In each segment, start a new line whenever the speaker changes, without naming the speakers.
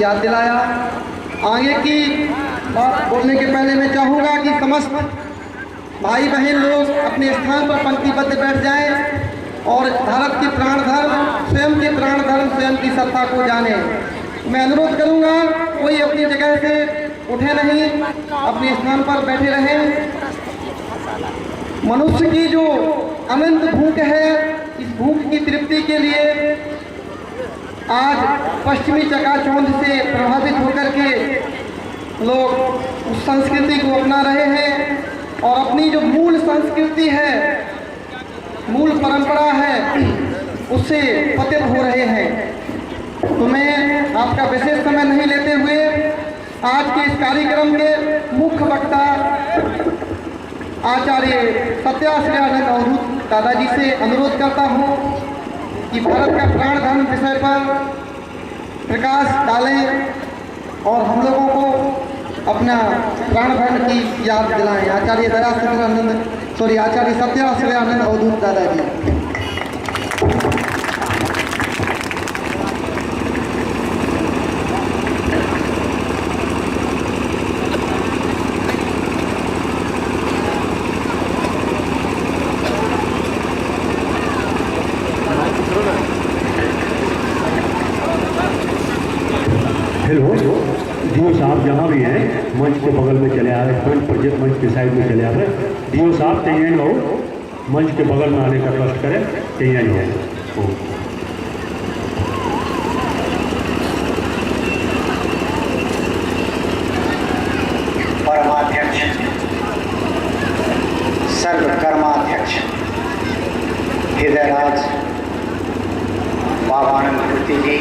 याद दिलाया। आगे की बात बोलने के पहले मैं चाहूँगा कि समस्त भाई बहन लोग अपने स्थान पर पंक्तिबद्ध बैठ जाएं और भारत के प्राण धर्म, स्वयं के प्राण धर्म, स्वयं की सत्ता को जाने। मैं अनुरोध करूँगा कोई अपनी जगह से उठे नहीं, अपने स्थान पर बैठे रहें। मनुष्य की जो अनंत भूख है, इस भूख की तृप्ति के लिए आज पश्चिमी चकाचौंध से प्रभावित होकर के लोग उस संस्कृति को अपना रहे हैं और अपनी जो मूल संस्कृति है, मूल परंपरा है, उससे पतित हो रहे हैं। तो मैं आपका विशेष समय नहीं लेते हुए आज के इस कार्यक्रम के मुख्य वक्ता आचार्य सत्याश्रयानंद अवधूत दादाजी से अनुरोध करता हूँ कि भारत का प्राण धर्म विषय पर प्रकाश डालें और हम लोगों को अपना प्राण धर्म की याद दिलाएं। आचार्य आचार्य सत्याश्रयानंद अवधूत दादाजी।
डीओ साहब जहाँ भी हैं मंच के बगल में चले आ रहे, फ्रंट प्रोजेक्ट मंच के साइड में चले आ रहे। डीओ साहब तैयार हो, मंच के बगल में आने का कष्ट करें, तैयार हो।
परमाध्यक्ष, सर्व कर्माध्यक्ष हृदयराज बाबानंद मूर्ति जी,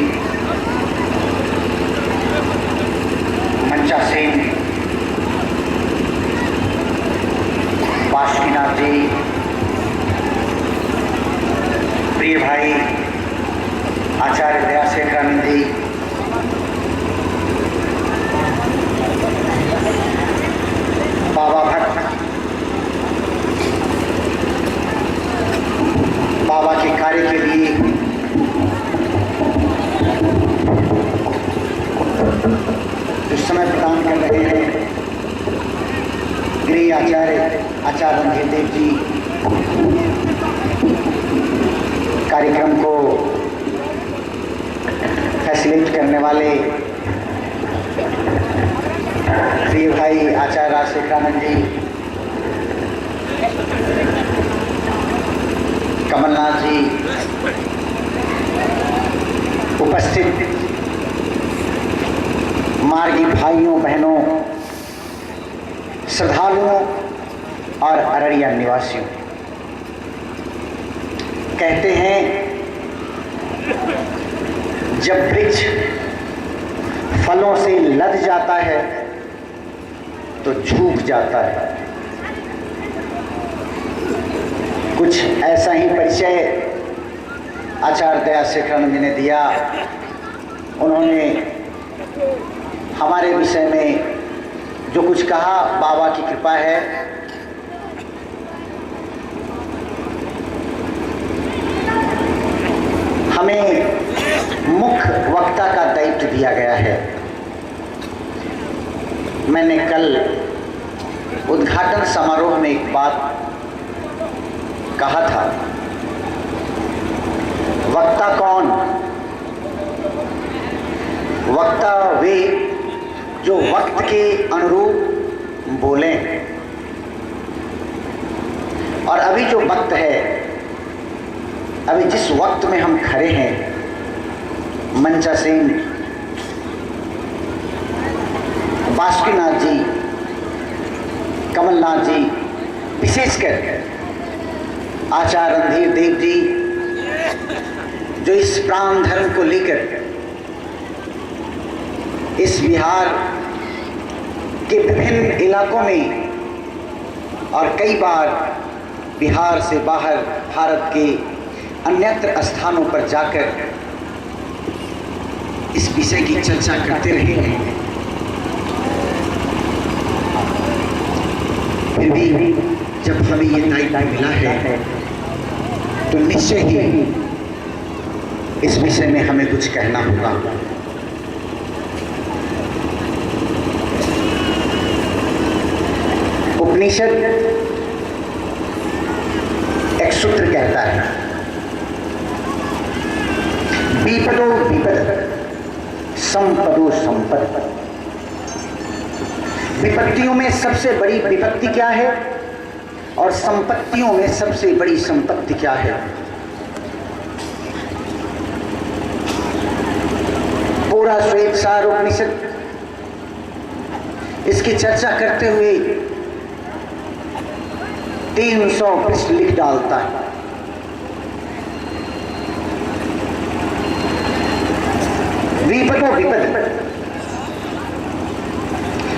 मंचा सेन बासुकीनाथ जी, प्रिय भाई आचार्य दयाशेखरानंद जी, बाबा भट्ट, बाबा के कार्य के लिए जो समय प्रदान कर रहे हैं, गृह आचार्य रणधीर देव जी, कार्यक्रम को फैसिलिटेट करने वाले प्रिय भाई आचार्य राजशेखरानंद जी, कमलनाथ जी, उपस्थित मार्गी भाइयों बहनों, श्रद्धालुओं और अररिया निवासियों, कहते हैं जब वृक्ष फलों से लद जाता है तो झुक जाता है। कुछ ऐसा ही परिचय आचार्य दयाशेखरानंद जी ने दिया। उन्होंने हमारे विषय में जो कुछ कहा, बाबा की कृपा है। हमें मुख्य वक्ता का दायित्व दिया गया है। मैंने कल उद्घाटन समारोह में एक बात कहा था, वक्ता कौन? वक्ता वे जो वक्त के अनुरूप बोलें। और अभी जो वक्त है, अभी जिस वक्त में हम खड़े हैं, मंचा सेन, बासुकीनाथ जी, कमलनाथ जी, विशेषकर आचार्य रणधीर देव जी, जो इस प्राण धर्म को लेकर इस बिहार के विभिन्न इलाकों में और कई बार बिहार से बाहर भारत के अन्यत्र स्थानों पर जाकर इस विषय की चर्चा करते रहे हैं, फिर भी जब हमें ये दायित्व मिला है तो निश्चय ही इस विषय में हमें कुछ कहना होगा। उपनिषद एक सूत्र कहता है, विपदो विपद संपदो संपद। विपत्तियों में सबसे बड़ी विपत्ति क्या है और संपत्तियों में सबसे बड़ी संपत्ति क्या है? पूरा श्वेतसार उपनिषद इसकी चर्चा करते हुए 300 पृष्ठ लिख डालता है। विपदो विपद,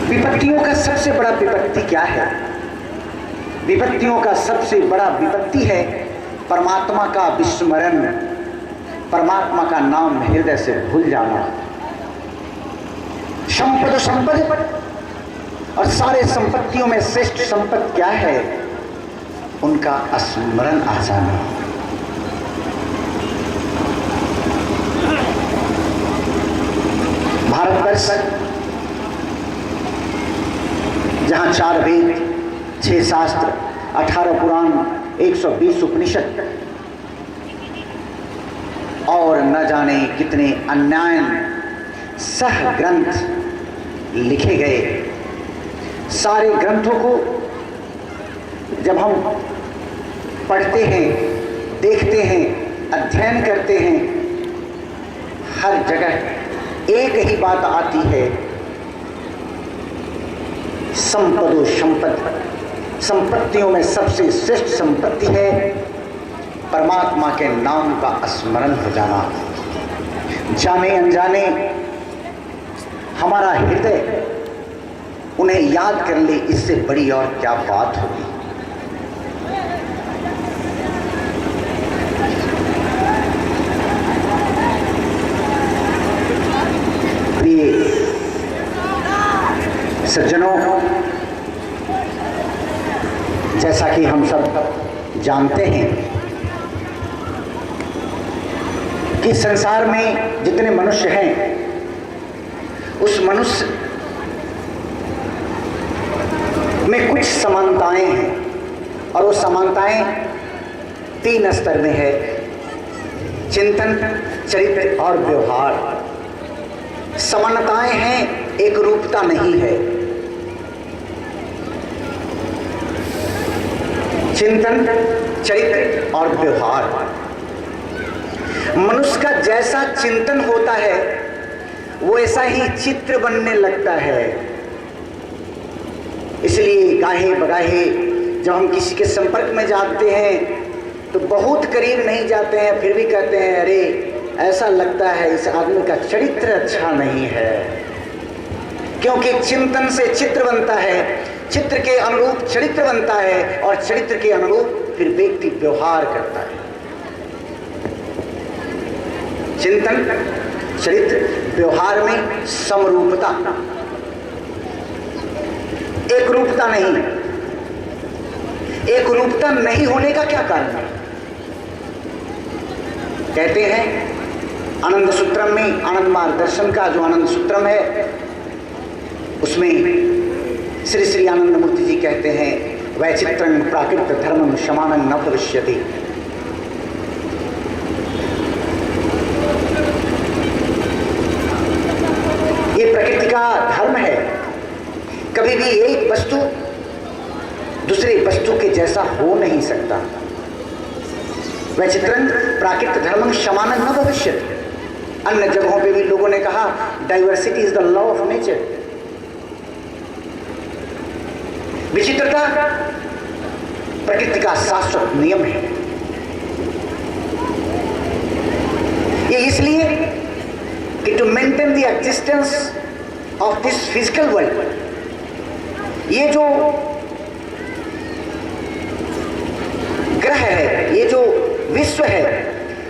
विपत्तियों का सबसे बड़ा विपत्ति क्या है? विपत्तियों का सबसे बड़ा विपत्ति है परमात्मा का विस्मरण, परमात्मा का नाम हृदय से भूल जाना। संपद संपद, और सारे संपत्तियों में श्रेष्ठ संपत्ति क्या है? उनका स्मरण आ जाना। भारतवर्ष जहां 4 वेद, 6 शास्त्र, 18 पुराण, 120 उपनिषद और न जाने कितने अन्याय सह ग्रंथ लिखे गए, सारे ग्रंथों को जब हम पढ़ते हैं, देखते हैं, अध्ययन करते हैं, हर जगह एक ही बात आती है, संपदो संपद। संपत्तियों में सबसे श्रेष्ठ संपत्ति है परमात्मा के नाम का स्मरण हो जाना। जाने अनजाने हमारा हृदय उन्हें याद कर ले, इससे बड़ी और क्या बात होगी। प्रिय सज्जनों, जैसा कि हम सब जानते हैं कि संसार में जितने मनुष्य हैं, उस मनुष्य में कुछ समानताएं हैं और वो समानताएं 3 स्तर में है: चिंतन, चरित्र और व्यवहार। समानताएं हैं, एक रूपता नहीं है। चिंतन, चरित्र और व्यवहार। मनुष्य का जैसा चिंतन होता है वो ऐसा ही चित्र बनने लगता है। इसलिए गाहे बगाहे जब हम किसी के संपर्क में जाते हैं तो बहुत करीब नहीं जाते हैं, फिर भी कहते हैं अरे ऐसा लगता है इस आदमी का चरित्र अच्छा नहीं है। क्योंकि चिंतन से चित्र बनता है, चित्र के अनुरूप चरित्र बनता है और चरित्र के अनुरूप फिर व्यक्ति व्यवहार करता है। चिंतन, चरित्र, व्यवहार में समरूपता, एक रूपता नहीं। एक रूपता नहीं होने का क्या कारण है? कहते हैं आनंद सूत्रम में, आनंद मार्ग दर्शन का जो आनंद सूत्रम है उसमें श्री श्री आनंद मूर्ति जी कहते हैं, वैचित्रं प्राकृत धर्मं क्षमानं न भविष्यति। ये प्रकृति का धर्म है, कभी भी एक वस्तु दूसरे वस्तु के जैसा हो नहीं सकता। वैचित्रं प्राकृत धर्मं क्षमानं न भविष्यति। अन्य जगहों पे भी लोगों ने कहा diversity is the law of nature. विचित्रता प्रकृति का शाश्वत नियम है। ये इसलिए कि to maintain the existence of this physical world, ये जो ग्रह है, ये जो विश्व है,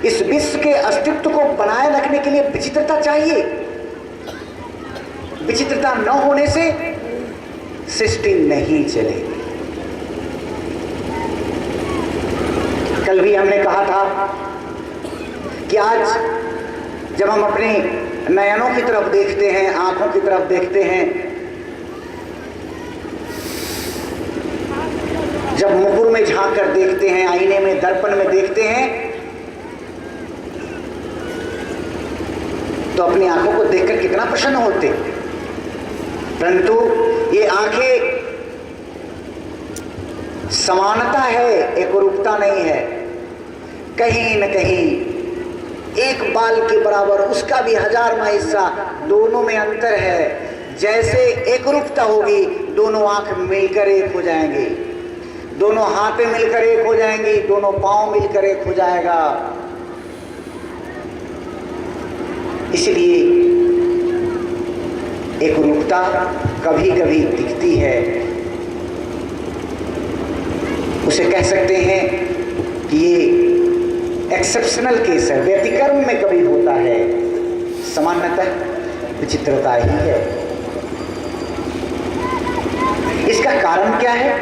इस विश्व के अस्तित्व को बनाए रखने के लिए विचित्रता चाहिए। विचित्रता न होने से सृष्टि नहीं चलेगी। कल भी हमने कहा था कि आज जब हम अपने नयनों की तरफ देखते हैं, आंखों की तरफ देखते हैं, जब मुकुर में झांक कर देखते हैं, आईने में, दर्पण में देखते हैं, तो अपनी आंखों को देखकर कितना प्रसन्न होते। परंतु ये आंखें समानता है, एकरूपता नहीं है। कहीं न कहीं एक बाल के बराबर, उसका भी 1000वां हिस्सा, दोनों में अंतर है। जैसे एकरूपता होगी, दोनों आंख मिलकर एक हो जाएंगे, दोनों हाथें मिलकर एक हो जाएंगी, दोनों पांव मिलकर एक हो जाएगा। इसलिए एकरूपता कभी कभी दिखती है, उसे कह सकते हैं कि ये एक्सेप्शनल केस है, व्यतिक्रम में कभी होता है, सामान्यतः विचित्रता ही है। इसका कारण क्या है?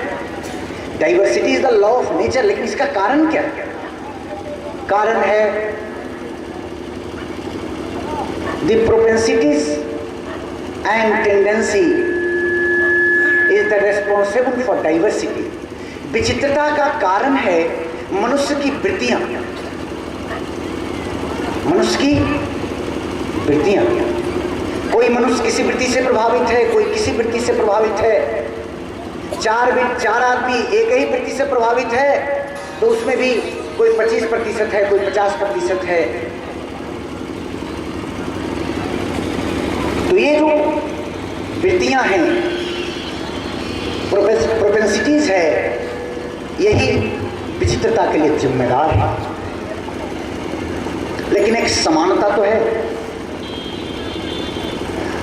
Diversity is the law of nature, लेकिन इसका कारण क्या है? कारण है the propensities and tendency is the responsible for diversity। विचित्रता का कारण है मनुष्य की वृत्तियां, मनुष्य की वृत्तियां। कोई मनुष्य किसी वृत्ति से प्रभावित है, कोई किसी वृत्ति से प्रभावित है। चार आदमी एक ही वृत्ति से प्रभावित है, तो उसमें भी कोई 25% है, कोई 50% है। तो ये जो वृत्तियां हैं, प्रोपेंसिटीज है, यही विचित्रता के लिए जिम्मेदार है। लेकिन एक समानता तो है,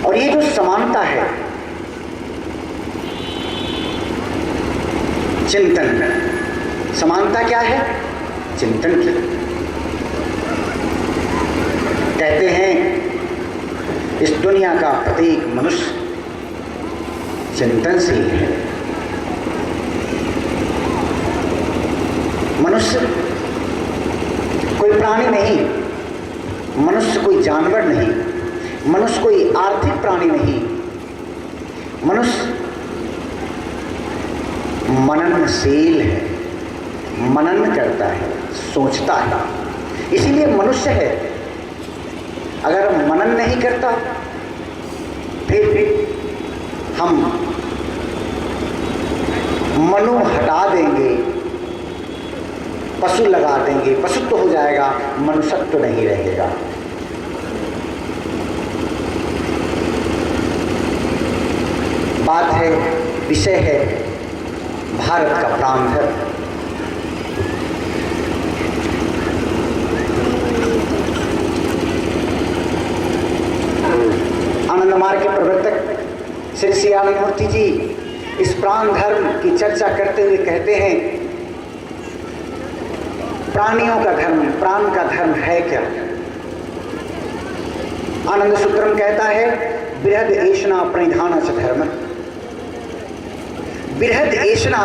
और ये जो समानता है, चिंतन। समानता क्या है? चिंतन की। कहते हैं इस दुनिया का प्रत्येक मनुष्य चिंतनशील है। मनुष्य कोई प्राणी नहीं, मनुष्य कोई जानवर नहीं, मनुष्य कोई आर्थिक प्राणी नहीं, मनुष्य मननशील है, मनन करता है, सोचता है, इसीलिए मनुष्य है। अगर मनन नहीं करता, फिर हम मनु हटा देंगे, पशु लगा देंगे, पशुत्व हो जाएगा, मनुष्यत्व नहीं रहेगा। बात है, विषय है भारत का प्राण धर्म। आनंद मार्ग के प्रवर्तक श्री श्री आनंद मूर्ति जी इस प्राण धर्म की चर्चा करते हुए कहते हैं, प्राणियों का धर्म, प्राण का धर्म है क्या? आनंद सूत्रम कहता है, बृहद ऐषणा प्रणिधान च धर्म। बृहद ऐषणा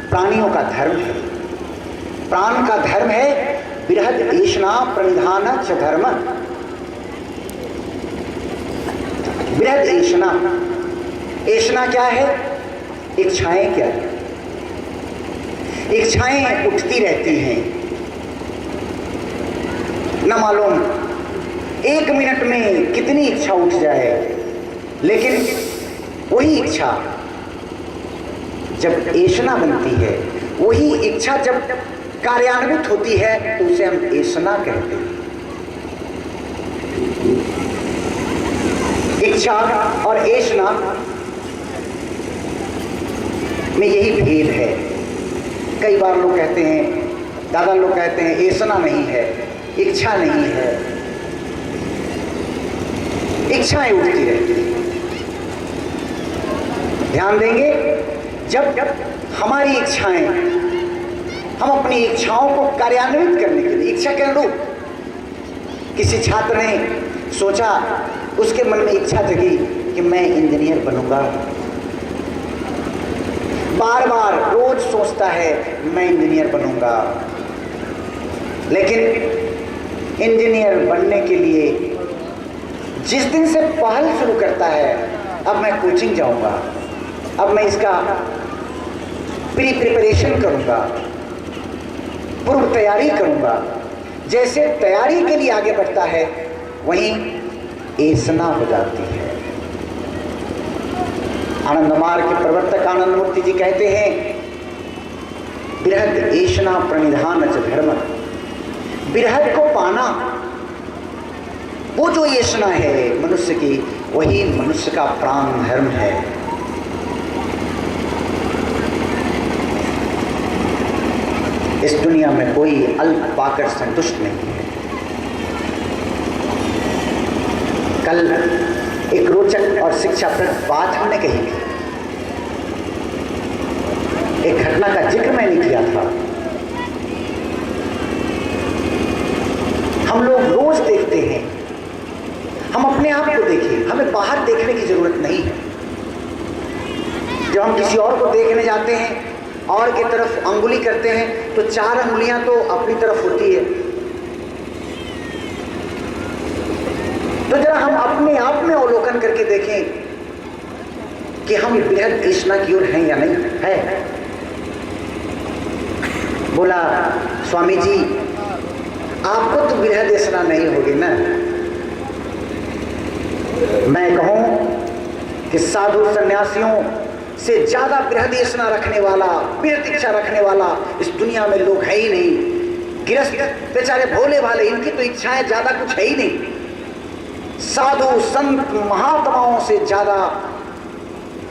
प्राणियों का धर्म है, प्राण का धर्म है बृहद ऐषणा प्रणिधान च धर्म। बृहद ऐषणा, ऐषणा क्या है? इच्छाएं क्या है? इच्छाएं उठती रहती हैं, न मालूम 1 मिनट में कितनी इच्छा उठ जाए, लेकिन वही इच्छा जब ऐषणा बनती है, वही इच्छा जब कार्यान्वित होती है, तो उसे हम ऐषणा कहते हैं। इच्छा और ऐषणा में यही भेद है। कई बार लोग कहते हैं, दादा लोग कहते हैं ऐषणा नहीं है, इच्छा नहीं है, इच्छाएं उठती रहती हैं। ध्यान देंगे, जब हमारी इच्छाएं, हम अपनी इच्छाओं को कार्यान्वित करने के लिए, इच्छा के अनुरूप किसी छात्र ने सोचा, उसके मन में इच्छा जगी कि मैं इंजीनियर बनूंगा, बार बार रोज सोचता है मैं इंजीनियर बनूंगा, लेकिन इंजीनियर बनने के लिए जिस दिन से पहल शुरू करता है, अब मैं कोचिंग जाऊंगा, अब मैं इसका प्रिपरेशन करूंगा, पूर्व तैयारी करूंगा। जैसे तैयारी के लिए आगे बढ़ता है वहीं ऐसना हो जाती है। आनंद मार्ग के प्रवर्तक आनंद मूर्ति जी कहते हैं, बृहद ऐसना प्रणिधान च धर्म। बृहद को पाना, वो जो ऐसना है मनुष्य की, वही मनुष्य का प्राण धर्म है। इस दुनिया में कोई अल्प पाकर संतुष्ट नहीं है। कल एक रोचक और शिक्षाप्रद बात हमने कही थी। एक घटना का जिक्र मैंने किया था। हम लोग रोज देखते हैं, हम अपने आप को देखें, हमें बाहर देखने की जरूरत नहीं है। जब हम किसी और को देखने जाते हैं और की तरफ अंगुली करते हैं तो 4 अंगुलियां तो अपनी तरफ होती है। तो जरा हम अपने आप में अवलोकन करके देखें कि हम बृहद ऐसना की ओर हैं या नहीं है। बोला, स्वामी जी आपको तो बृहद ऐसना नहीं होगी ना। मैं कहूं कि साधु सन्यासियों से ज्यादा बृहद ऐसना रखने वाला, बृहद इच्छा रखने वाला इस दुनिया में लोग है ही नहीं। गृहस्थ बेचारे भोले भाले, इनकी तो इच्छाएं ज्यादा कुछ है ही नहीं। साधु संत महात्माओं से ज्यादा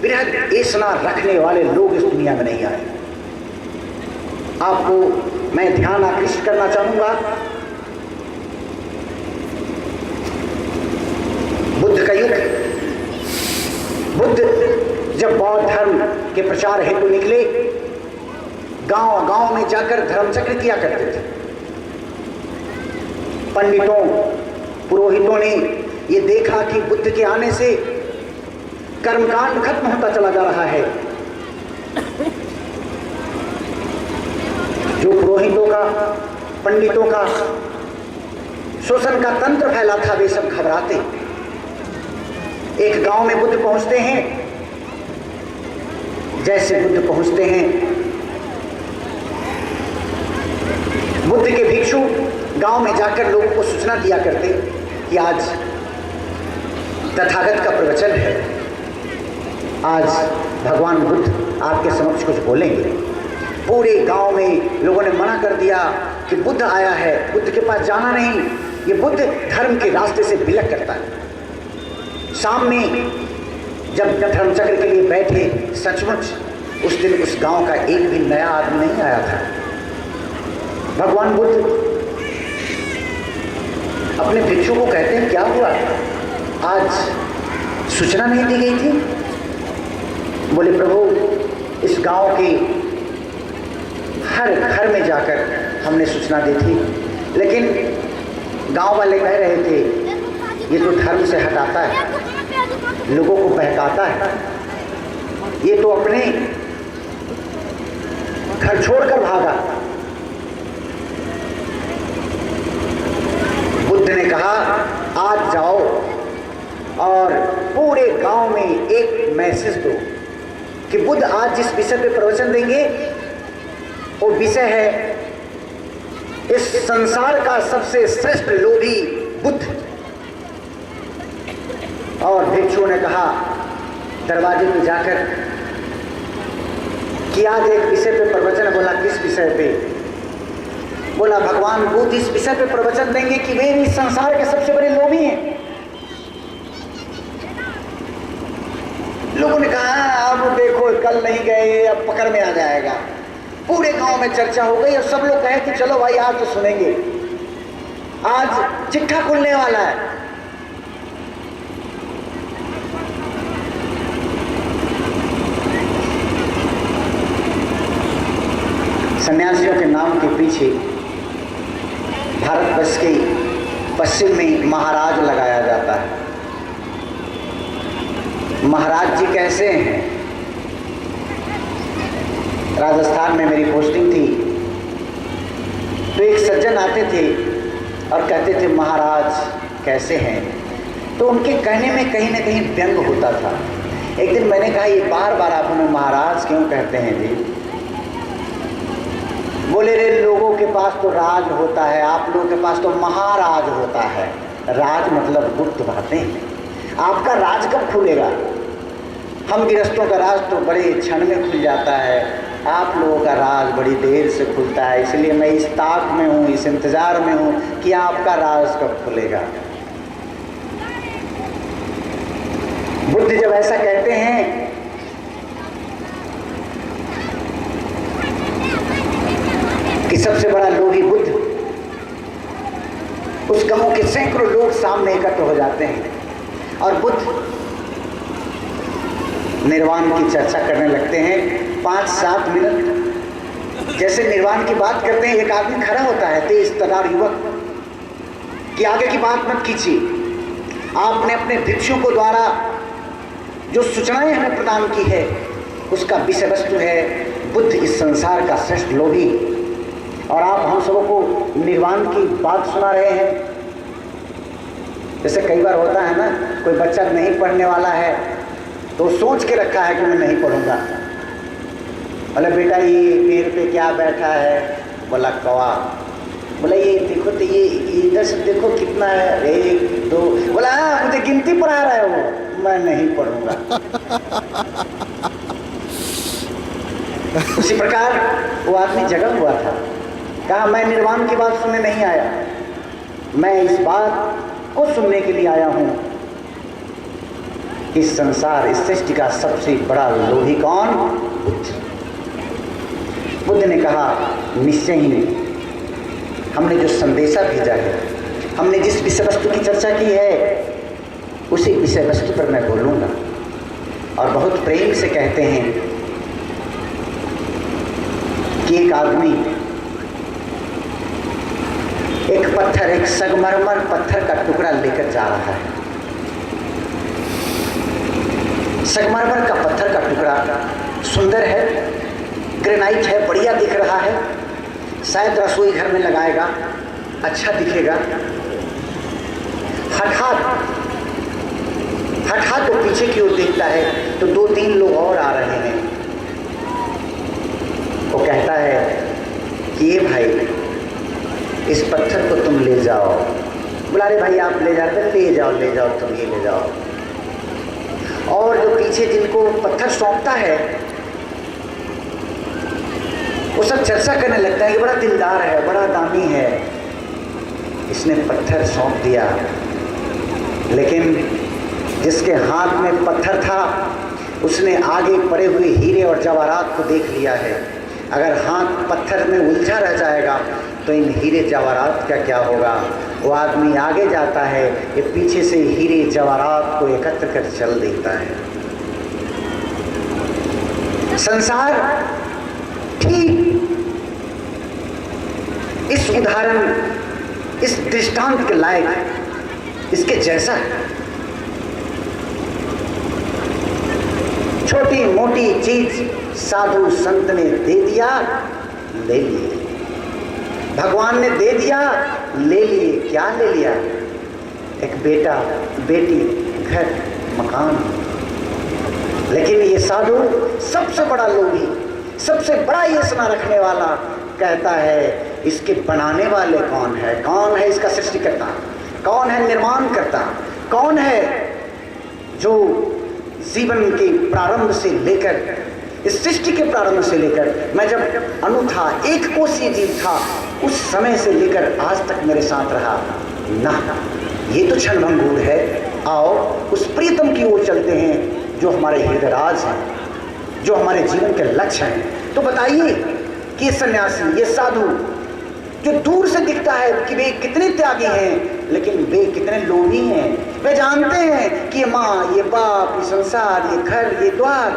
बृहद ऐसना रखने वाले लोग इस दुनिया में नहीं आए। आपको मैं ध्यान आकृष्ट करना चाहूंगा, बुद्ध का युग। बुद्ध जब बौद्ध धर्म के प्रचार हेतु निकले, गांव गांव में जाकर धर्मचक्र किया करते थे। पंडितों पुरोहितों ने ये देखा कि बुद्ध के आने से कर्मकांड खत्म होता चला जा रहा है। जो पुरोहितों का, पंडितों का शोषण का तंत्र फैला था, वे सब घबराते। एक गांव में बुद्ध पहुंचते हैं। जैसे बुद्ध पहुंचते हैं, बुद्ध के भिक्षु गांव में जाकर लोगों को सूचना दिया करते कि आज तथागत का प्रवचन है, आज भगवान बुद्ध आपके समक्ष कुछ बोलेंगे। पूरे गांव में लोगों ने मना कर दिया कि बुद्ध आया है, बुद्ध के पास जाना नहीं, ये बुद्ध धर्म के रास्ते से बिलक करता है। शाम में जब धर्मचक्र के लिए बैठे, सचमुच उस दिन उस गांव का एक भी नया आदमी नहीं आया था। भगवान बुद्ध अपने भिक्षु को कहते हैं, क्या हुआ, आज सूचना नहीं दी गई थी? बोले, प्रभु इस गांव के हर घर में जाकर हमने सूचना दी थी, लेकिन गांव वाले कह रहे थे ये तो धर्म से हटाता है, लोगों को बहकाता है, ये तो अपने घर छोड़कर भागा। बुद्ध ने कहा, आज जाओ और पूरे गांव में एक मैसेज दो कि बुद्ध आज जिस विषय पे प्रवचन देंगे वो विषय है इस संसार का सबसे श्रेष्ठ लोभी बुद्ध। और भिक्षु ने कहा दरवाजे पे जाकर कि आज एक विषय पे प्रवचन। बोला, किस विषय पे? बोला, भगवान बुद्ध इस विषय पे प्रवचन देंगे कि वे इस संसार के सबसे बड़े लोभी हैं। लोगों ने कहा, अब देखो कल नहीं गए, अब पकड़ में आ जाएगा। पूरे गांव में चर्चा हो गई और सब लोग कहे कि चलो भाई आज तो सुनेंगे, आज चिट्ठा खुलने वाला है। सन्यासियों के नाम के पीछे भारतवर्ष के पश्चिम में महाराज लगाया जाता है। महाराज जी कैसे हैं? राजस्थान में मेरी पोस्टिंग थी तो एक सज्जन आते थे और कहते थे महाराज कैसे हैं, तो उनके कहने में कहीं ना कहीं व्यंग होता था। एक दिन मैंने कहा, ये बार बार आप उन्हें महाराज क्यों कहते हैं जी? बोले रे लोगों के पास तो राज होता है, आप लोगों के पास तो महाराज होता है। राज मतलब गुप्त बातें। आपका राज कब खुलेगा? हम गृहस्थों का राज तो बड़े क्षण में खुल जाता है, आप लोगों का राज बड़ी देर से खुलता है। इसलिए मैं इस ताक में हूँ, इस इंतजार में हूँ कि आपका राज कब खुलेगा। बुद्ध जब ऐसा कहते हैं कि सबसे बड़ा लोभी बुद्ध, उस गांव के सैकड़ों लोग सामने एकत्र हो जाते हैं और बुद्ध निर्वाण की चर्चा करने लगते हैं। 5-7 मिनट जैसे निर्वाण की बात करते हैं, एक आदमी खड़ा होता है, तेज तर्रार युवक, कि आगे की बात मत कीजिए, आपने अपने भिक्षुओं को द्वारा जो सूचनाएं हमें प्रदान की है उसका विषय वस्तु है बुद्ध इस संसार का श्रेष्ठ लोभी, और आप हम सबों को निर्वाण की बात सुना रहे हैं। जैसे कई बार होता है ना, कोई बच्चा नहीं पढ़ने वाला है तो सोच के रखा है कि मैं नहीं पढ़ूंगा। बोला बेटा ये पेड़ पे क्या बैठा है? बोला कौवा। बोला ये देखो तो ये इधर से देखो कितना है, 1 2। बोला हाँ मुझे गिनती पढ़ा रहा है वो, मैं नहीं पढ़ूंगा। उसी प्रकार वो आदमी जगा हुआ था, कहा मैं निर्वाण की बात सुनने नहीं आया, मैं इस बात को सुनने के लिए आया हूं, इस संसार इस सृष्टि का सबसे बड़ा लोभी कौन? बुद्ध। बुद्ध ने कहा निश्चय ही हमने जो संदेशा भेजा है, हमने जिस विषय वस्तु की चर्चा की है उसी विषय वस्तु पर मैं बोलूंगा। और बहुत प्रेम से कहते हैं कि एक आदमी एक पत्थर, एक संगमरमर पत्थर का टुकड़ा लेकर जा रहा है। संगमरमर का पत्थर का टुकड़ा सुंदर है, ग्रेनाइट है, बढ़िया दिख रहा है, शायद रसोई घर में लगाएगा अच्छा दिखेगा। हठात तो पीछे की ओर देखता है तो 2-3 लोग और आ रहे हैं। वो कहता है कि ये भाई इस पत्थर को तुम ले जाओ। बोला रे भाई आप ले जाते, ले जाओ तुम ये ले जाओ। और जो पीछे जिनको पत्थर सौंपता है वो सब चर्चा करने लगता है कि बड़ा दिलदार है, बड़ा दामी है, इसने पत्थर सौंप दिया। लेकिन जिसके हाथ में पत्थर था उसने आगे पड़े हुए हीरे और जवाहरात को देख लिया है। अगर हाथ पत्थर में उलझा रह जाएगा तो इन हीरे जवाहरात का क्या होगा? वो आदमी आगे जाता है, ये पीछे से हीरे जवाहरात को एकत्र कर चल देता है। संसार ठीक इस उदाहरण, इस दृष्टांत के लायक, इसके जैसा है। छोटी मोटी चीज साधु संत ने दे दिया, ले लिए। भगवान ने दे दिया, ले लिए। क्या ले लिया? एक बेटा, बेटी, घर, मकान। लेकिन ये साधु सबसे बड़ा लोभी, सबसे बड़ा योजना रखने वाला कहता है इसके बनाने वाले कौन है? कौन है इसका सृष्टिकर्ता? कौन है निर्माण करता? कौन है जो जीवन के प्रारंभ से लेकर, इस सृष्टि के प्रारंभ से लेकर, मैं जब अणु था, एक कोशीय जीव था, उस समय से लेकर आज तक मेरे साथ रहा ना? ये तो क्षणभंगुर है। आओ उस प्रियतम की ओर चलते हैं जो हमारे हृदयराज हैं, जो हमारे जीवन के लक्ष्य हैं। तो बताइए कि ये सन्यासी, ये साधु जो दूर से दिखता है कि वे कितने त्यागी हैं, लेकिन वे कितने लोभी हैं। वे जानते हैं कि ये माँ, ये बाप, ये संसार, ये घर, ये द्वार,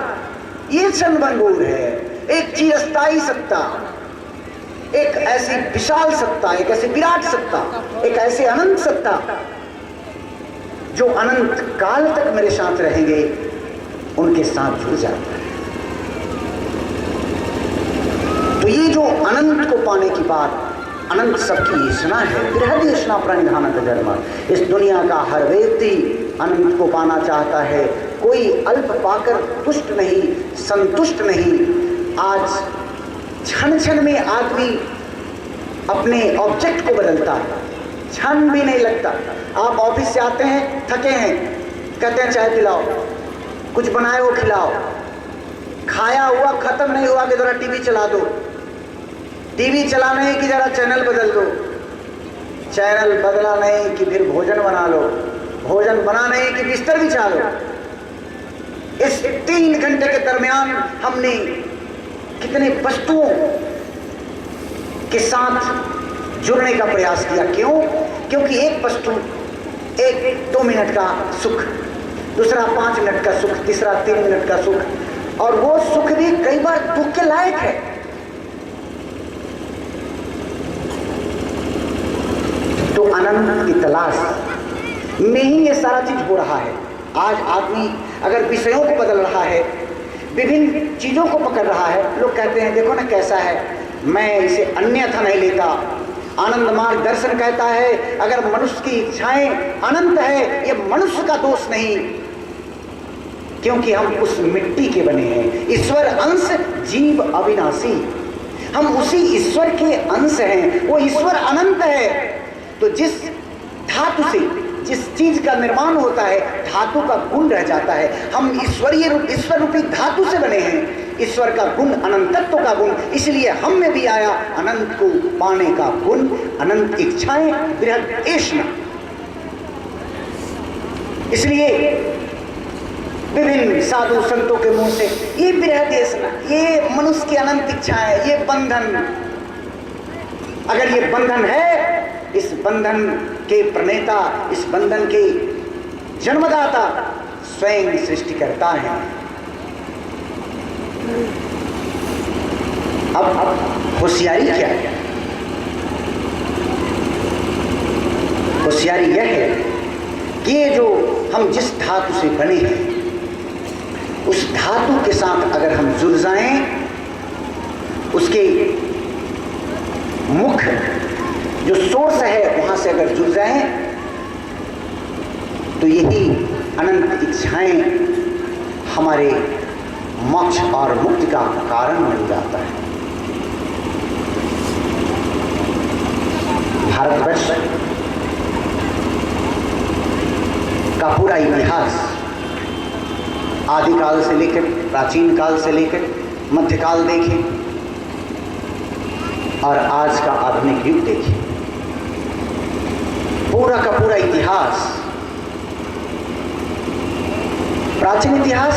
ये क्षणभंगुर है। एक चिरस्थायी सत्ता, एक ऐसी विशाल सत्ता, एक ऐसी विराट सत्ता, एक ऐसे अनंत सत्ता जो अनंत काल तक मेरे साथ रहेंगे, उनके साथ जुड़ जाता है। तो ये जो अनंत को पाने की बात, अनंत सबकी योजना है। बृहद योजना प्रणिधानत धर्म। इस दुनिया का हर व्यक्ति अनंत को पाना चाहता है। कोई अल्प पाकर तुष्ट नहीं, संतुष्ट नहीं। आज क्षण क्षण में आदमी अपने ऑब्जेक्ट को बदलता है, क्षण भी नहीं लगता। आप ऑफिस से आते हैं, थके हैं, कहते हैं चाय पिलाओ, कुछ बनाए हो खिलाओ, खाया हुआ खत्म नहीं हुआ कि जरा टीवी चला दो, टीवी चला नहीं कि जरा चैनल बदल दो, चैनल बदला नहीं कि फिर भोजन बना लो, भोजन बना नहीं कि बिस्तर बिछा लो। इस 3 घंटे के दरमियान हमने कितने वस्तुओं के साथ जुड़ने का प्रयास किया। क्यों? क्योंकि एक वस्तु 1-2 मिनट का सुख, दूसरा 5 मिनट का सुख, तीसरा 3 मिनट का सुख, और वो सुख भी कई बार दुख के लायक है। तो अनंत की तलाश में ही ये सारा चीज हो रहा है। आज आदमी अगर विषयों को बदल रहा है, विभिन्न चीजों को पकड़ रहा है, लोग कहते हैं देखो ना कैसा है, मैं इसे अन्यथा नहीं लेता। आनंद मार्ग दर्शन कहता है अगर मनुष्य की इच्छाएं अनंत है, ये मनुष्य का दोष नहीं, क्योंकि हम उस मिट्टी के बने हैं। ईश्वर अंश जीव अविनाशी, हम उसी ईश्वर के अंश हैं। वो ईश्वर अनंत है। तो जिस धातु से जिस चीज का निर्माण होता है, धातु का गुण रह जाता है। हम ईश्वर रूपी धातु से बने हैं। ईश्वर का गुण अनंतत्व का गुण, इसलिए हम में भी आया अनंत को पाने का गुण, अनंत इच्छाएं, बृहद ऐष्णा। इसलिए विभिन्न साधु संतों के मुंह से ये बृहद ऐष्णा, ये मनुष्य की अनंत इच्छाएं, ये बंधन, अगर ये बंधन है, इस बंधन के प्रणेता, इस बंधन के जन्मदाता स्वयं सृष्टिकर्ता है। अब होशियारी क्या है? होशियारी यह है कि ये जो हम जिस धातु से बने हैं, उस धातु के साथ अगर हम जुड़ जाएं, उसके मुख्य जो सोर्स है वहां से अगर जुड़ जाएं, तो यही अनंत इच्छाएं हमारे मोक्ष और मुक्ति का कारण बन जाता है। भारतवर्ष का पूरा इतिहास आदिकाल से लेकर प्राचीन काल से लेकर मध्यकाल देखें और आज का आधुनिक युग देखें, पूरा का पूरा इतिहास, प्राचीन इतिहास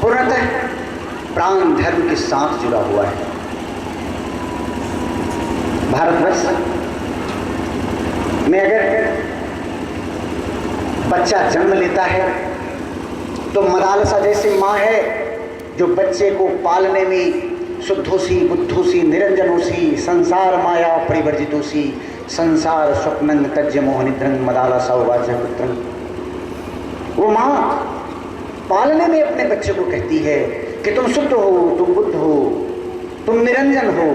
पूर्णतः प्राण धर्म के साथ जुड़ा हुआ है। भारतवर्ष में अगर बच्चा जन्म लेता है तो मदालसा जैसी माँ है जो बच्चे को पालने में शुद्धोसी बुद्धोसी निरंजनोसी संसार माया परिवर्जितोसी संसार स्वप्नंग तज्य मोहनिद्रंग मदालसा उवाच पुत्रंग। वो माँ पालने में अपने बच्चे को कहती है कि तुम शुद्ध हो, तुम बुद्ध हो, तुम निरंजन हो,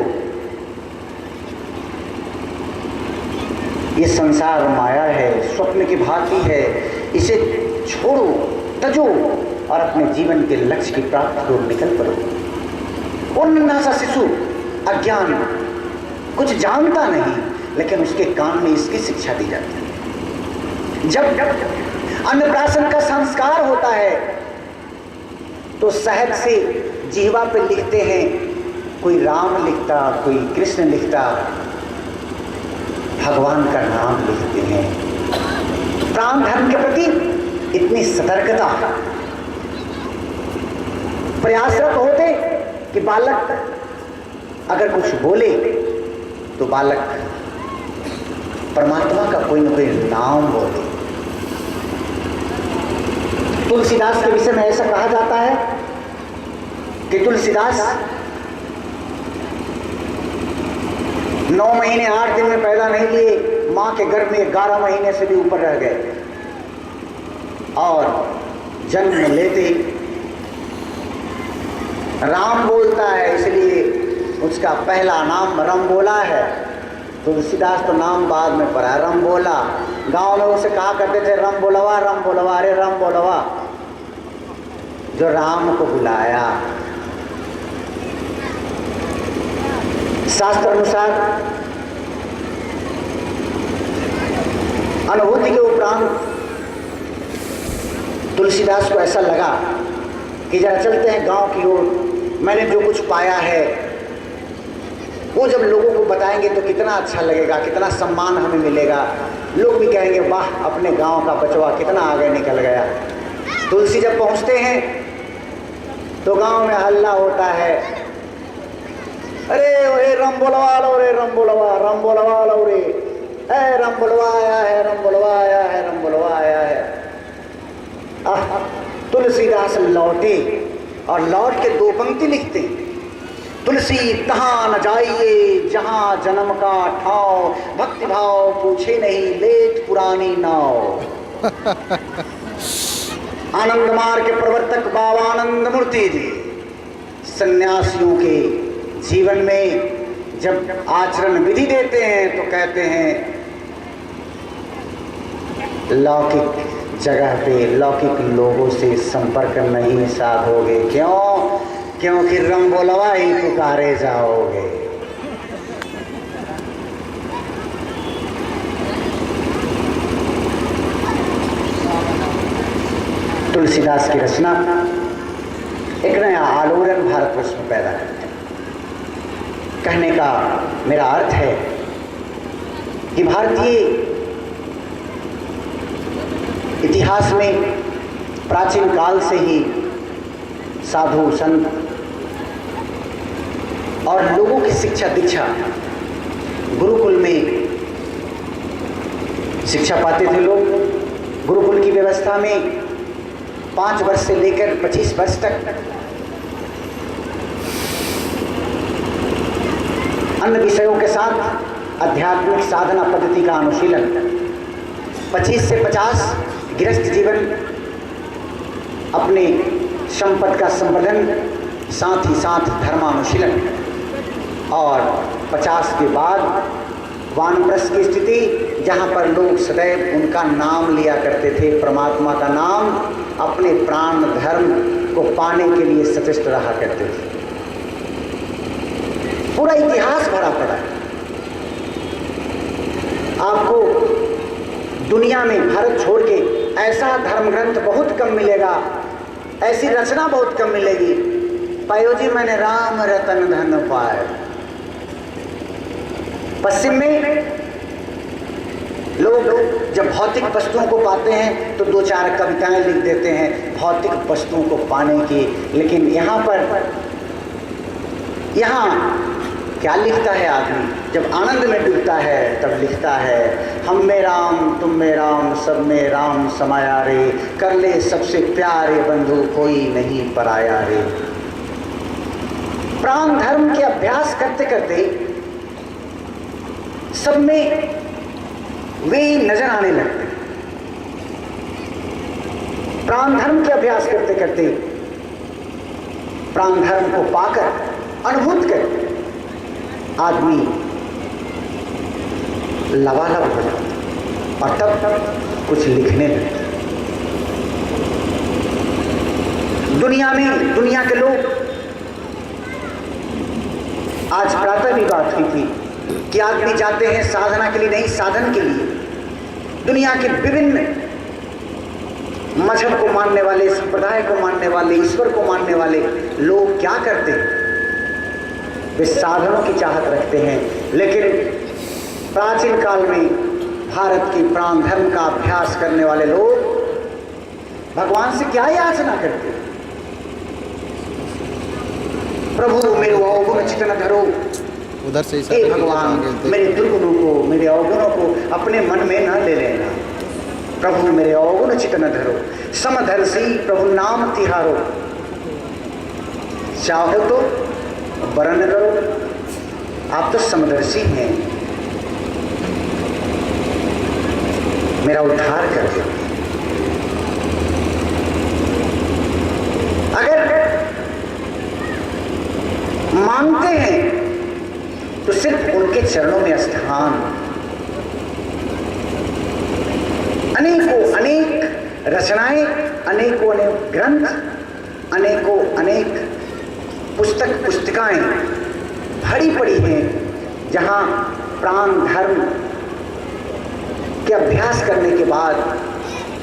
ये संसार माया है, स्वप्न की भांति है, इसे छोड़ो, तजो और अपने जीवन के लक्ष्य की प्राप्ति को निकल पड़ो। और नन्हा सा शिशु अज्ञान, कुछ जानता नहीं, लेकिन उसके कान में इसकी शिक्षा दी जाती है। जब अन्नप्राशन का संस्कार होता है तो सहज से जिह्वा पे लिखते हैं, कोई राम लिखता, कोई कृष्ण लिखता, भगवान का नाम लिखते हैं। प्राण धर्म के प्रति इतनी सतर्कता, प्रयासरत होते कि बालक अगर कुछ बोले तो बालक परमात्मा का कोई न कोई नाम बोले। तुलसीदास के विषय में ऐसा कहा जाता है कि तुलसीदास 9 महीने 8 दिन में पैदा नहीं लिए, माँ के गर्भ में 11 महीने से भी ऊपर रह गए और जन्म लेते राम बोलता है, इसलिए उसका पहला नाम रम बोला है। तुलसीदास तो नाम बाद में पड़ा, रम बोला। गांव में उसे कहा करते थे रम बोलवा, रम बोलवा, अरे रम बोलवा, जो राम को बुलाया। शास्त्र अनुसार अनुभूति के उपरांत तुलसीदास को ऐसा लगा कि जरा चलते हैं गांव की ओर, मैंने जो कुछ पाया है वो जब लोगों को बताएंगे तो कितना अच्छा लगेगा, कितना सम्मान हमें मिलेगा, लोग भी कहेंगे वाह अपने गांव का बचवा कितना आगे निकल गया। तुलसी जब पहुंचते हैं तो गांव में हल्ला होता है, अरे ओए रंबोलवा लो रे, रंबोलवा लो रे, रंबोलवा आया है, रंबोलवा आया है, रंबोलवा आया है। तुलसीदास लौटे और लौट के 2 पंक्ति लिखते हैं, तुलसी तहाँ न जाइए जहाँ जन्म का ठाव, भक्ति भाव पूछे नहीं लेट पुरानी नाव। आनंद मार्ग के प्रवर्तक बाबा आनंद मूर्ति जी सन्यासियों के जीवन में जब आचरण विधि देते हैं तो कहते हैं लौकिक जगह पे लौकिक लोगों से संपर्क नहीं साधोगे। क्यों? क्योंकि रंबोलवा ही पुकारे जाओगे। तुलसीदास की रचना एक नया आलोड़न भारतवर्ष में पैदा करते हैं। कहने का मेरा अर्थ है कि भारतीय इतिहास में प्राचीन काल से ही साधु संत और लोगों की शिक्षा दीक्षा गुरुकुल में शिक्षा पाते थे लोग। गुरुकुल की व्यवस्था में 5 वर्ष से लेकर 25 वर्ष तक अन्य विषयों के साथ आध्यात्मिक साधना पद्धति का अनुशीलन, 25 से 50 गृहस्थ जीवन, अपने संपत्ति का संवर्धन, साथ ही साथ धर्मानुशीलन, और 50 के बाद वानप्रस्थ की स्थिति जहाँ पर लोग सदैव उनका नाम लिया करते थे, परमात्मा का नाम, अपने प्राण धर्म को पाने के लिए सचेष्ट रहा करते थे। पूरा इतिहास भरा पड़ा है। आपको दुनिया में भारत छोड़ के ऐसा धर्म ग्रंथ बहुत कम मिलेगा, ऐसी रचना बहुत कम मिलेगी। पायो जी मैंने राम रतन धन पाए। पश्चिम में लोग जब भौतिक वस्तुओं को पाते हैं तो 2-4 कविताएं लिख देते हैं भौतिक वस्तुओं को पाने की, लेकिन यहाँ क्या लिखता है आदमी? जब आनंद में डूबता है तब लिखता है, हम में राम तुम में राम सब में राम समाया रे, कर ले सबसे प्यारे बंधु कोई नहीं पराया रे। प्राण धर्म के अभ्यास करते करते सब में वे नजर आने लगते। प्राण धर्म के अभ्यास करते करते प्राण धर्म को पाकर अनुभूत कर आदमी लबालब हो जाता और तब कुछ लिखने लगता। दुनिया के लोग, आज प्रातः भी बात हुई थी कि आदमी जाते हैं साधना के लिए नहीं साधन के लिए। दुनिया के विभिन्न मजहब को मानने वाले, संप्रदाय को मानने वाले, ईश्वर को मानने वाले लोग क्या करते हैं? वे साधनों की चाहत रखते हैं। लेकिन प्राचीन काल में भारत के प्राण धर्म का अभ्यास करने वाले लोग भगवान से क्या याचना करते हैं? प्रभु मेरे अवगुण चित्त धरो,
उधर से
हे भगवान मेरे दुर्गुणों को, मेरे अवगुणों को अपने मन में न ले लेना। प्रभु मेरे अवगुण चित्त न धरो, समदर्शी प्रभु नाम तिहारो, चाहो तो वरण करो। आप तो समदर्शी हैं, मेरा उद्धार कर दो। अगर मांगते हैं तो सिर्फ उनके चरणों में स्थान। अनेक रचनाएं, अनेकों अनेक ग्रंथ, अनेकों अनेक पुस्तकाएं भरी पड़ी हैं, जहां प्राण धर्म के अभ्यास करने के बाद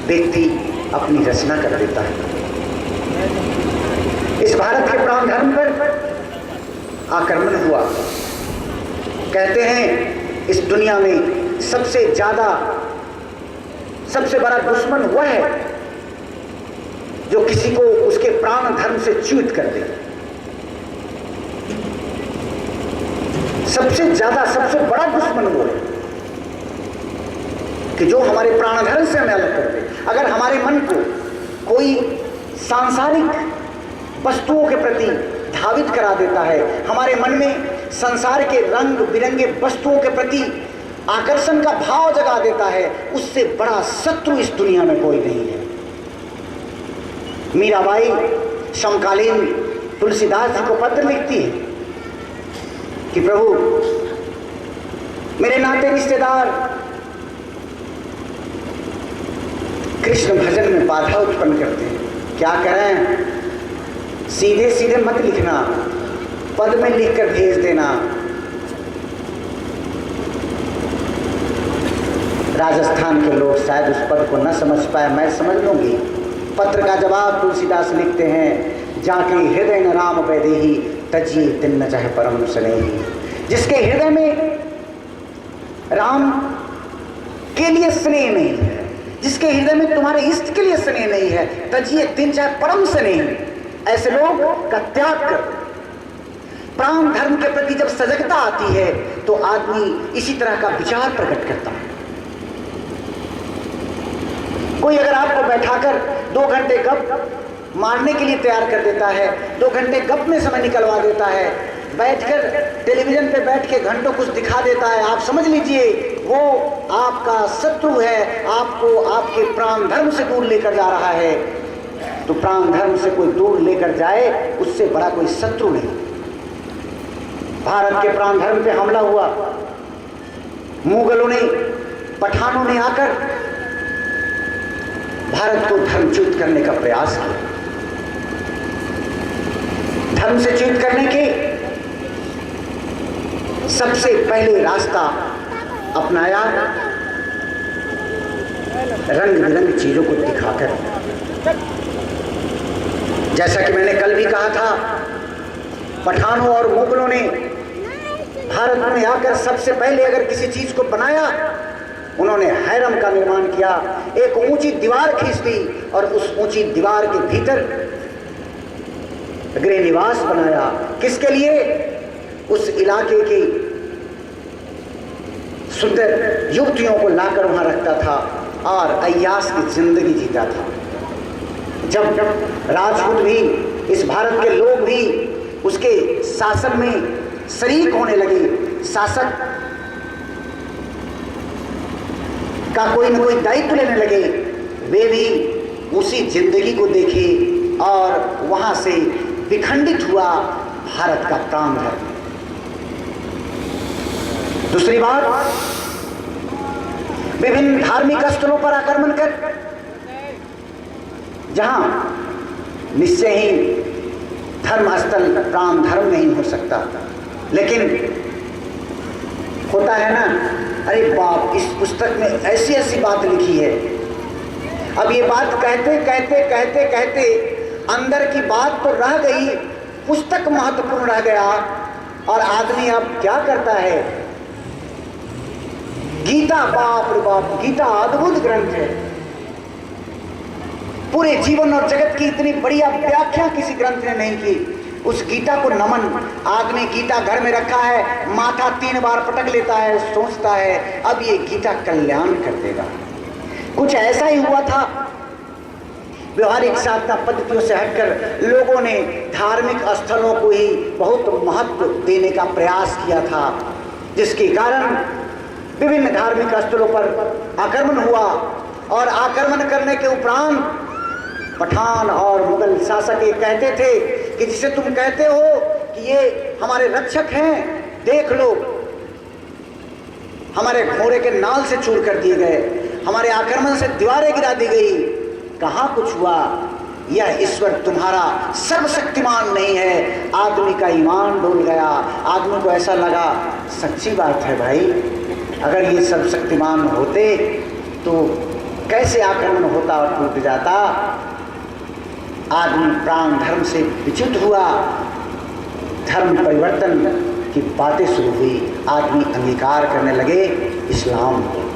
व्यक्ति अपनी रचना कर देता है। इस भारत के प्राण धर्म पर आक्रमण हुआ। कहते हैं इस दुनिया में सबसे बड़ा दुश्मन वह है जो किसी को उसके प्राण धर्म से च्युत कर दे। सबसे बड़ा दुश्मन वो है कि जो हमारे प्राण धर्म से हमें अलग कर दे। अगर हमारे मन को कोई सांसारिक वस्तुओं के प्रति धावित करा देता है, हमारे मन में संसार के रंग बिरंगे वस्तुओं के प्रति आकर्षण का भाव जगा देता है, उससे बड़ा शत्रु इस दुनिया में कोई नहीं है। मीराबाई समकालीन तुलसीदास जी को पत्र लिखती है कि प्रभु, मेरे नाते रिश्तेदार कृष्ण भजन में बाधा उत्पन्न करते हैं, क्या करें? सीधे सीधे मत लिखना, पद में लिखकर भेज देना। राजस्थान के लोग शायद उस पद को न समझ पाए, मैं समझ लूंगी। पत्र का जवाब तुलसीदास लिखते हैं, जाके हृदय न राम वैदेही तजिए तिन्न चाहे परम स्नेही। जिसके हृदय में राम के लिए स्नेह नहीं है, जिसके हृदय में तुम्हारे इष्ट के लिए स्नेह नहीं है, तजिए तिन्न चाहे परम स्नेही, ऐसे लोग का त्याग कर। प्राण धर्म के प्रति जब सजगता आती है तो आदमी इसी तरह का विचार प्रकट करता है। कोई अगर आपको बैठाकर 2 घंटे गप मारने के लिए तैयार कर देता है, 2 घंटे गप में समय निकलवा देता है, बैठकर टेलीविजन पे बैठ के घंटों कुछ दिखा देता है, आप समझ लीजिए वो आपका शत्रु है, आपको आपके प्राण धर्म से दूर लेकर जा रहा है। तो प्राण धर्म से कोई दूर लेकर जाए, उससे बड़ा कोई शत्रु नहीं। भारत के प्राण धर्म पे हमला हुआ, मुगलों ने, पठानों ने आकर भारत को धर्मच्युत करने का प्रयास किया। धर्म से च्युत करने के सबसे पहले रास्ता अपनाया रंग बिरंगी चीजों को दिखाकर। जैसा कि मैंने कल भी कहा था, पठानों और मुगलों ने भारत में आकर सबसे पहले अगर किसी चीज को बनाया, उन्होंने हैरम का निर्माण किया, एक ऊंची दीवार खींच दी और उस ऊंची दीवार के भीतर गृह निवास बनाया। किसके लिए? उस इलाके की सुंदर युवतियों को लाकर वहां रखता था और अय्याश की जिंदगी जीता था। जब राजपूत भी, इस भारत के लोग भी उसके शासन में शरीक होने लगे, शासक का कोई न कोई दायित्व लेने लगे, वे भी उसी जिंदगी को देखे और वहां से विखंडित हुआ भारत का प्राण धर्म। दूसरी बात, विभिन्न धार्मिक स्थलों पर आक्रमण कर, जहां निश्चय ही धर्म स्थल प्राण धर्म नहीं हो सकता, लेकिन होता है ना, अरे बाप, इस पुस्तक में ऐसी ऐसी बात लिखी है। अब ये बात कहते कहते कहते कहते अंदर की बात तो रह गई, पुस्तक महत्वपूर्ण रह गया। और आदमी अब क्या करता है? गीता, बाप रे बाप, गीता अद्भुत ग्रंथ है। पूरे जीवन और जगत की इतनी बढ़िया व्याख्या किसी ग्रंथ ने नहीं की। उस गीता को नमन, आदमी गीता घर में रखा है, माथा 3 बार पटक लेता है, सोचता है अब ये गीता कल्याण कर देगा। कुछ ऐसा ही हुआ था। व्यवहारिक साधना पद्धतियों से हटकर लोगों ने धार्मिक स्थलों को ही बहुत महत्व देने का प्रयास किया था, जिसके कारण विभिन्न धार्मिक स्थलों पर आक्रमण हुआ। और आक्रमण करने के उपरांत पठान और मुगल शासक ये कहते थे कि जिसे तुम कहते हो कि ये हमारे रक्षक हैं, देख लो, हमारे घोड़े के नाल से चूर कर दिए गए, हमारे आक्रमण से दीवारें गिरा दी गई। कहाँ कुछ हुआ? यह ईश्वर तुम्हारा सर्वशक्तिमान नहीं है। आदमी का ईमान डोल गया, आदमी को ऐसा लगा सच्ची बात है भाई, अगर ये सर्वशक्तिमान होते तो कैसे आक्रमण होता और टूट जाता। आदमी प्राण धर्म से विच्युत हुआ, धर्म परिवर्तन की बातें शुरू हुई, आदमी अंगीकार करने लगे इस्लाम को।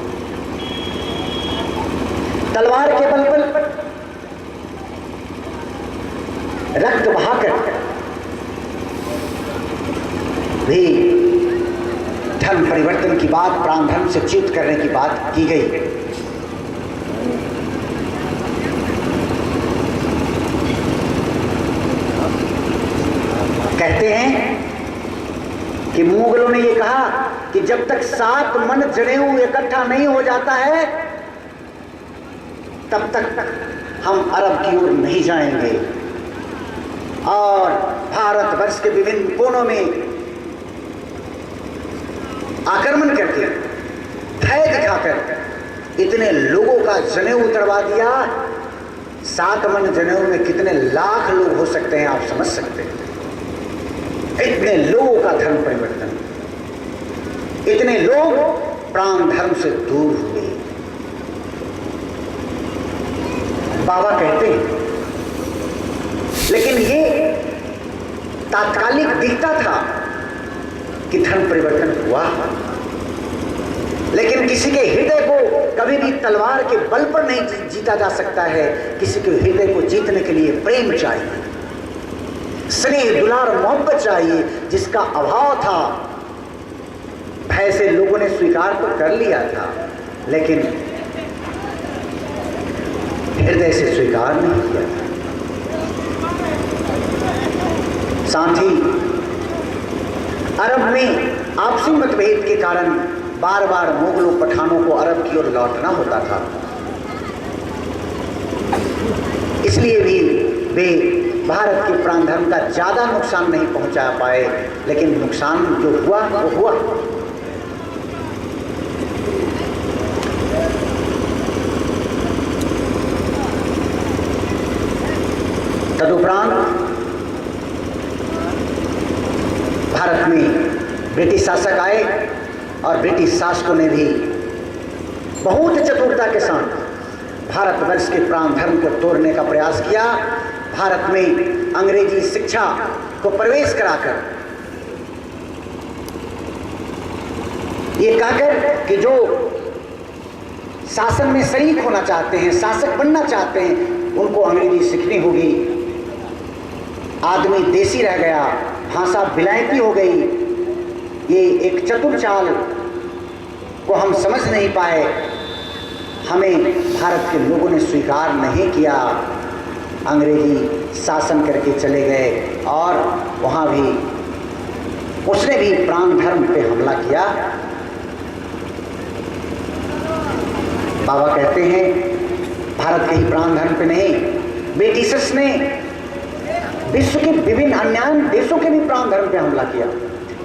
तलवार के बल पर रक्त बहाकर भी धर्म परिवर्तन की बात, प्राण धर्म से च्युत करने की बात की गई। कहते हैं कि मुगलों ने ये कहा कि जब तक 7 मन जनेऊ इकट्ठा नहीं हो जाता है तब तक हम अरब की ओर नहीं जाएंगे। और भारतवर्ष के विभिन्न कोनों में आक्रमण करके भय दिखाकर इतने लोगों का जनेऊ उतरवा दिया। 7 मन जनेऊ में कितने लाख लोग हो सकते हैं आप समझ सकते हैं। इतने लोगों का धर्म परिवर्तन, इतने लोग प्राण धर्म से दूर हुए। बाबा कहते हैं, लेकिन ये तात्कालिक दिखता था कि धर्म परिवर्तन हुआ, लेकिन किसी के हृदय को कभी भी तलवार के बल पर नहीं जीता जा सकता है। किसी के हृदय को जीतने के लिए प्रेम चाहिए, स्नेह दुलार मोहब्बत चाहिए, जिसका अभाव था। भय से लोगों ने स्वीकार तो कर लिया था, लेकिन हृदय से स्वीकार नहीं किया था। साथ ही अरब में आपसी मतभेद के कारण बार बार मुगलों पठानों को अरब की ओर लौटना होता था। इसलिए भी वे भारत के प्राण धर्म का ज्यादा नुकसान नहीं पहुंचा पाए, लेकिन नुकसान जो हुआ वो हुआ। तदुपरांत भारत में ब्रिटिश शासक आए और ब्रिटिश शासकों ने भी बहुत चतुरता के साथ भारतवर्ष के प्राण धर्म को तोड़ने का प्रयास किया। भारत में अंग्रेजी शिक्षा को प्रवेश कराकर ये कहकर कि जो शासन में शरीक होना चाहते हैं, शासक बनना चाहते हैं, उनको अंग्रेजी सीखनी होगी। आदमी देसी रह गया, भाषा विलायती हो गई। ये एक चतुर चाल को हम समझ नहीं पाए, हमें भारत के लोगों ने स्वीकार नहीं किया। अंग्रेजी शासन करके चले गए और वहाँ भी उसने भी प्राण धर्म पे हमला किया। बाबा कहते हैं भारत के ही प्राण धर्म पे नहीं, ब्रिटिशर्स ने विश्व के विभिन्न अन्य देशों के भी प्राण धर्म पे हमला किया।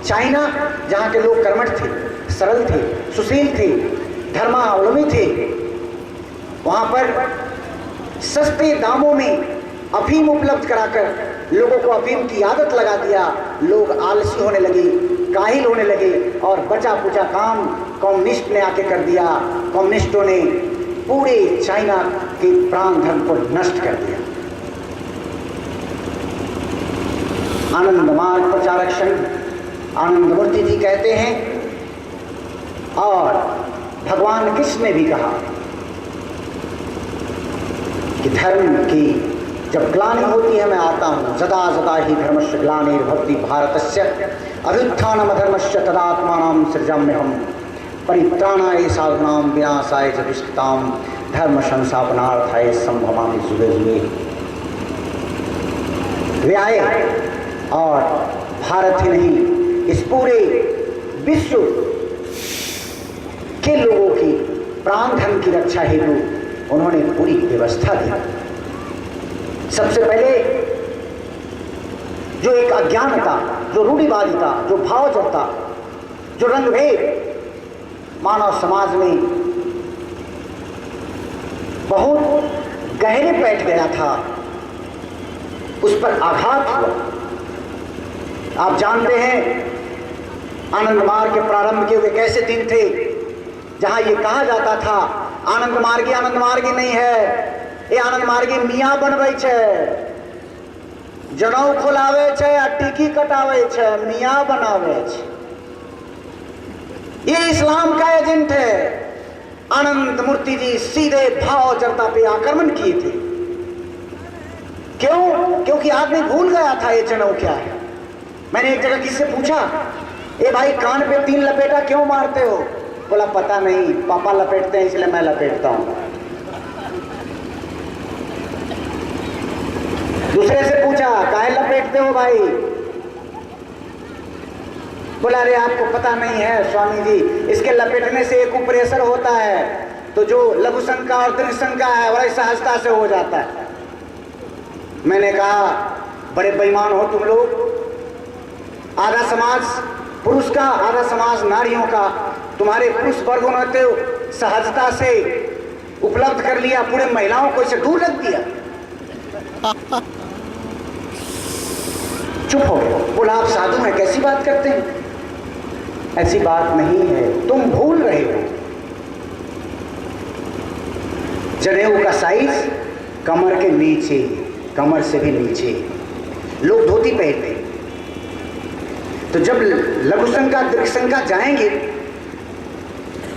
चाइना, जहाँ के लोग कर्मठ थे, सरल थे, सुशील थे, धर्मावलंबी थे, वहाँ पर सस्ते दामों में अफीम उपलब्ध कराकर लोगों को अफीम की आदत लगा दिया। लोग आलसी होने लगे, काहिल होने लगे और बचा कुचा काम कम्युनिस्ट ने आके कर दिया। कम्युनिस्टों ने पूरे चाइना के प्राण धर्म को नष्ट कर दिया। आनंद मार्ग प्रचारक संघ आनंद मूर्ति जी कहते हैं, और भगवान कृष्ण ने भी कहा कि धर्म की जब ग्लानि होती है मैं आता हूँ। जदा जदा ही धर्मस्य ग्लानिर्भवति भारतस्य अभ्युत्थानम् अधर्मस्य तदात्मानं सृजाम्यहम् परित्राणाय साधूनां विनाशाय च दुष्कृतां धर्म संस्थापनार्थाय संभवामि जुगे जुगे। वे आए और भारत ही नहीं, इस पूरे विश्व के लोगों की प्राण धर्म की रक्षा हेतु उन्होंने पूरी व्यवस्था दी। सबसे पहले जो एक अज्ञानता, जो रूढ़िवादिता, जो भावजड़ता, जो रंगभेद मानव समाज में बहुत गहरे बैठ गया था, उस पर आघात हुआ। आप जानते हैं आनंद मार्ग के प्रारंभ के वे कैसे दिन थे जहां ये कहा जाता था आनंद मार्गी नहीं है, ये आनंद मार्गी मियाँ बनबै छे, जनऊ खोलावे छे आ टिकी कटावे छे, मियाँ बनावे छे। ये इस्लाम का एजेंट है। अनंत मूर्ति जी सीधे भाव जनता पे आक्रमण किए थे। क्यों? क्योंकि आदमी भूल गया था ये जनऊ क्या है। मैंने एक जगह किसी से पूछा, ए भाई कान पे 3 लपेटा क्यों मारते हो? बोला पता नहीं, पापा लपेटते हैं इसलिए मैं लपेटता हूं। दूसरे से पूछा काहे लपेटते हो भाई? बोला अरे आपको पता नहीं है स्वामी जी, इसके लपेटने से एक प्रेशर होता है तो जो लघु शंका और दृढ़ शंका है वही सहजता से हो जाता है। मैंने कहा बड़े बेईमान हो तुम लोग। आधा समाज पुरुष का, आधा समाज नारियों का। तुम्हारे पुरुष वर्गों ने तो सहजता से उपलब्ध कर लिया, पूरे महिलाओं को इसे दूर रख दिया। चुप हो। बोला आप साधु हैं, कैसी बात करते हैं? ऐसी बात नहीं है, तुम भूल रहे हो। जनेऊ का साइज कमर के नीचे, कमर से भी नीचे। लोग धोती पहनते, तो जब लघु शंका दीर्घ शंका जाएंगे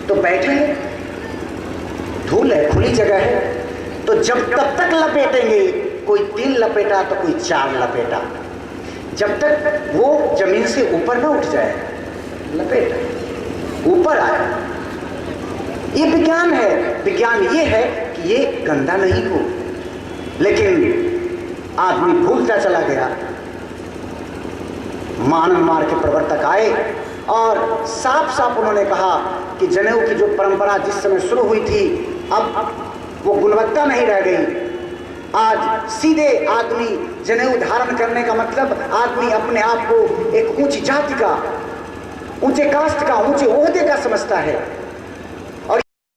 तो बैठेंगे, धूल है, खुली जगह है, तो जब तब तक लपेटेंगे, कोई 3 लपेटा तो कोई 4 लपेटा, जब तक वो जमीन से ऊपर ना उठ जाए, लपेट ऊपर आए। ये विज्ञान है। विज्ञान ये है कि ये गंदा नहीं हो, लेकिन आदमी भूलता चला गया। आनंद मार्ग के प्रवर्तक आए और साफ साफ उन्होंने कहा कि जनेऊ की जो परंपरा जिस समय शुरू हुई थी, अब वो गुणवत्ता नहीं रह गई। आज सीधे आदमी जनेऊ धारण करने का मतलब आदमी अपने आप को एक ऊंची जाति का, ऊंचे कास्ट का, ऊंचे ओहदे का समझता है।